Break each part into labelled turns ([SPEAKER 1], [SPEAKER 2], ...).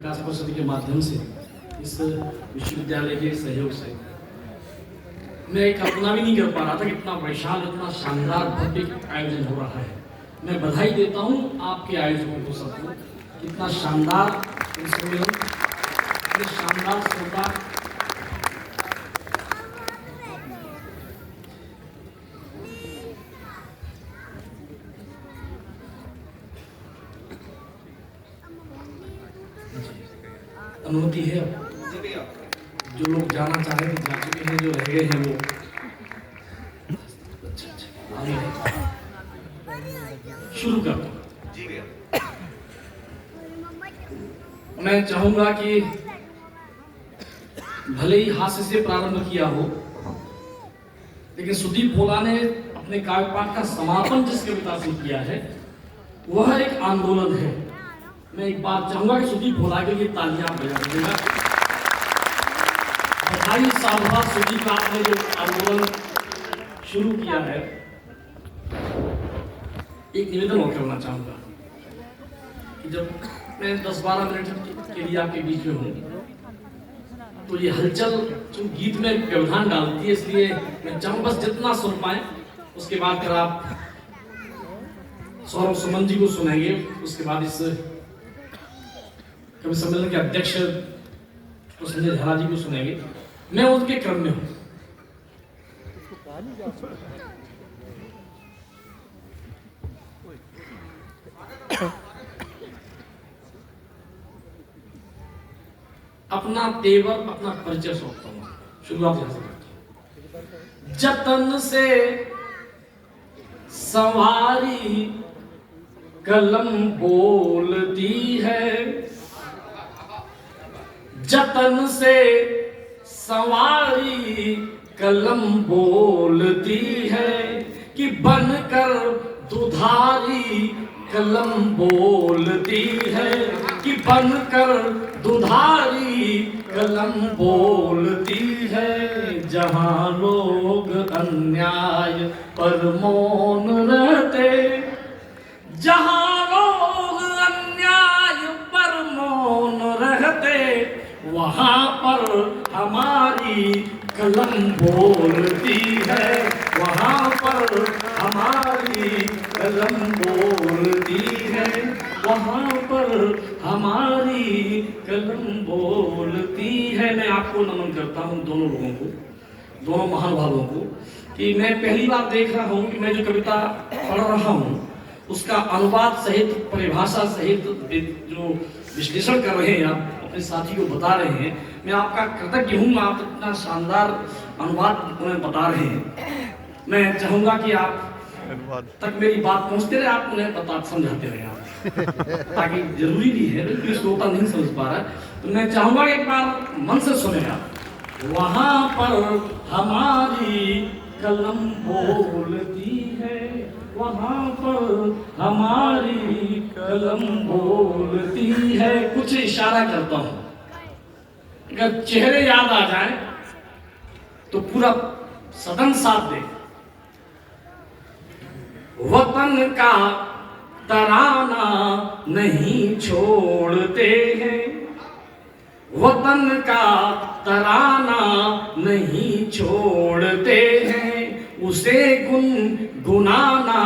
[SPEAKER 1] विकास परिषद के माध्यम से इस विश्वविद्यालय के सहयोग से मैं कल्पना भी नहीं कर पा रहा था कि इतना विशाल, इतना शानदार भव्य आयोजन हो रहा है। मैं बधाई देता हूँ आपके आयोजकों को, सबको। इतना शानदार सम्मेलन, इतने शानदार श्रोता, अनुमति है। जो लोग जाना चाह रहे थे जा चुके हैं, जो रह गए हैं वो शुरू करता हूं। मैं चाहूंगा कि भले ही हास्य से प्रारंभ किया हो, लेकिन सुदीप भोला ने अपने काव्य पाठ का समापन जिस कविता से किया है वह एक आंदोलन है। मैं एक बात चाहूंगा कि सुदीप भोला के लिए तालियां बजा दीजिएगा। बधाई साधुवाद सुदीप, आपने जो आंदोलन शुरू किया है। एक निवेदन और करना चाहूंगा कि जब मैं 10-12 मिनट के लिए आपके बीच में हूँ तो ये हलचल जो गीत में व्यवधान डालती है, इसलिए मैं चाहूँ बस जितना सुन पाए। उसके बाद फिर आप सौरभ सुमन जी को सुनाएंगे, उसके बाद इस कवि सम्मेलन के अध्यक्ष संजय झा जी को सुनेंगे। मैं उनके क्रम में हूं। अपना तेवर, अपना परिचय सौंपता हूं। शुरुआत यहां से करता हूं। जतन से सवारी कलम बोलती है, जतन से सवारी कलम बोलती है कि बनकर दुधारी कलम बोलती है, कि बनकर दुधारी कलम बोलती है। जहां लोग अन्याय पर मौन रहते, जहां लोग अन्याय पर मौन रहते, वहां पर हमारी कलम बोलती है, वहां पर हमारी कलम बोलती है, वहां पर हमारी कलम बोलती है। मैं आपको नमन करता हूं, दोनों लोगों को, दोनों महानुभावों को, कि मैं पहली बार देख रहा हूं कि मैं जो कविता पढ़ रहा हूं उसका अनुवाद सहित, परिभाषा सहित जो विश्लेषण कर रहे हैं, आप अपने साथी को बता रहे हैं। मैं आपका कृतज्ञ हूँ, आप इतना शानदार अनुवाद उन्हें बता रहे हैं। मैं चाहूंगा कि आप तक मेरी बात पहुंचते रहे, आप उन्हें बता समझाते रहे आप, ताकि जरूरी भी है, कोई श्रोता नहीं समझ पा रहा है। तो मैं चाहूंगा एक बार मन से सुने आप। वहां पर हमारी कलम बोलती है, वहां पर हमारी कलम बोलती है। कुछ इशारा करता हूं, अगर चेहरे याद आ जाए तो पूरा सदन साथ दे। वतन का तराना नहीं छोड़ते हैं, वतन का तराना नहीं छोड़ते हैं, उसे गुनगुनाना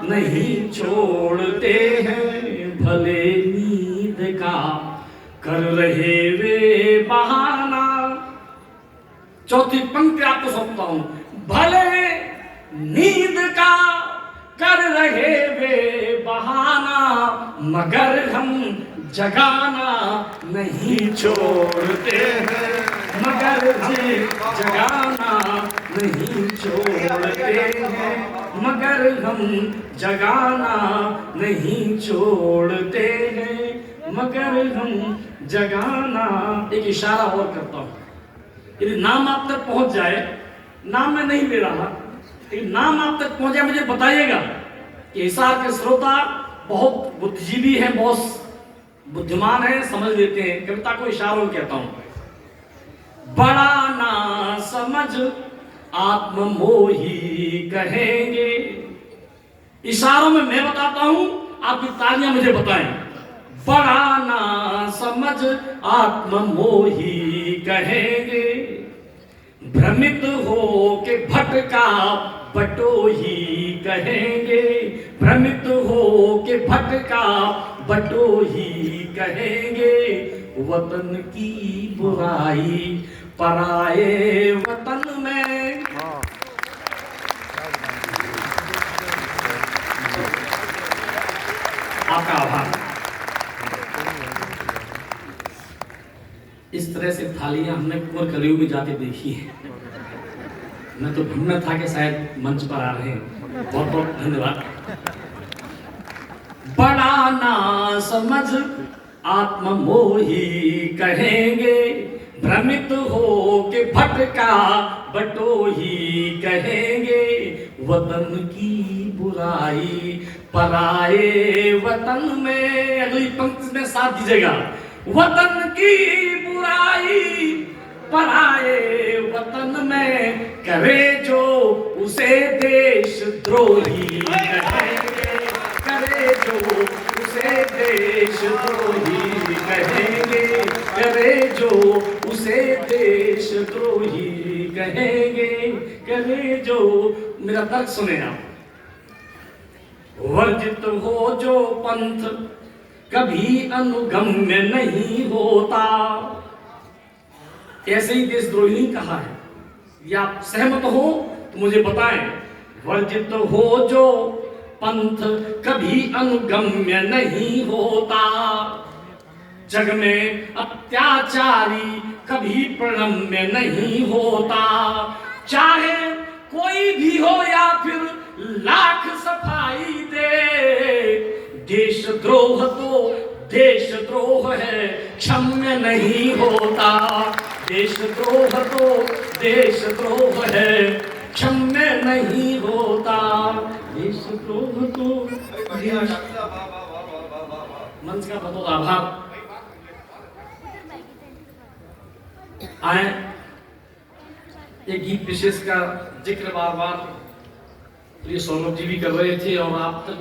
[SPEAKER 1] नहीं छोड़ते हैं। भले नींद का कर रहे वे बहाना, चौथी पंक्ति आपको सौंपता हूं। भले नींद का कर रहे वे बहाना, मगर हम जगाना नहीं छोड़ते हैं, मगर जगाना नहीं छोड़ते हैं, मगर हम जगाना नहीं छोड़ते हैं, मगर हम जगाना। एक इशारा और करता हूं, यदि नाम आप तक पहुंच जाए, नाम मैं नहीं ले रहा, लेकिन नाम आप तक पहुंच जाए मुझे बताइएगा। कि हिसार के श्रोता बहुत बुद्धिजीवी हैं, बहुत बुद्धिमान है, समझ लेते हैं। कविता को इशारों कहता हूं। बड़ा ना समझ आत्ममोही कहेंगे, इशारों में मैं बताता हूं, आपकी तालियां मुझे बताएं। बड़ा ना समझ आत्ममोही कहेंगे, भ्रमित हो के भटका बटोही कहेंगे, भ्रमित हो के भटका बटोही कहेंगे। वतन की बुराई पराए वतन में, आपका आभार। इस तरह से थालियां हमने कुंवर कलयुग में जाते देखी है। मैं तो ढूंढना था कि शायद मंच पर आ रहे हैं। बहुत बहुत धन्यवाद। बड़ा ना समझ आत्ममोही कहेंगे, भ्रमित हो के भटका बटोही कहेंगे। वतन की बुराई पराए वतन में, अगली पंक्ति में साथ दीजिएगा। वतन की बुराई पराए वतन में करे जो उसे देशद्रोही कहेंगे, करे जो उसे देशद्रोही कहेंगे, करे जो उसे देशद्रोही कहेंगे, करे जो। मेरा तर्क सुने आप। वर्जित हो जो पंथ कभी अनुगम्य नहीं होता, ऐसे ही देशद्रोही कहा है। या आप सहमत हो तो मुझे बताएं। वर्जित हो जो पंथ कभी अनुगम्य नहीं होता, जग में अत्याचारी कभी प्रणम्य नहीं होता। चाहे कोई भी हो या फिर लाख सफाई दे, देशद्रोह तो देशद्रोह है, क्षम्य नहीं होता। देशद्रोह तो देशद्रोह है, क्षम्य नहीं होता। देशद्रोह तो मंच का बहुत आभार। आए एक गीत विशेष का जिक्र बार बार ये सौरभ जी भी कर रहे थे और आप तक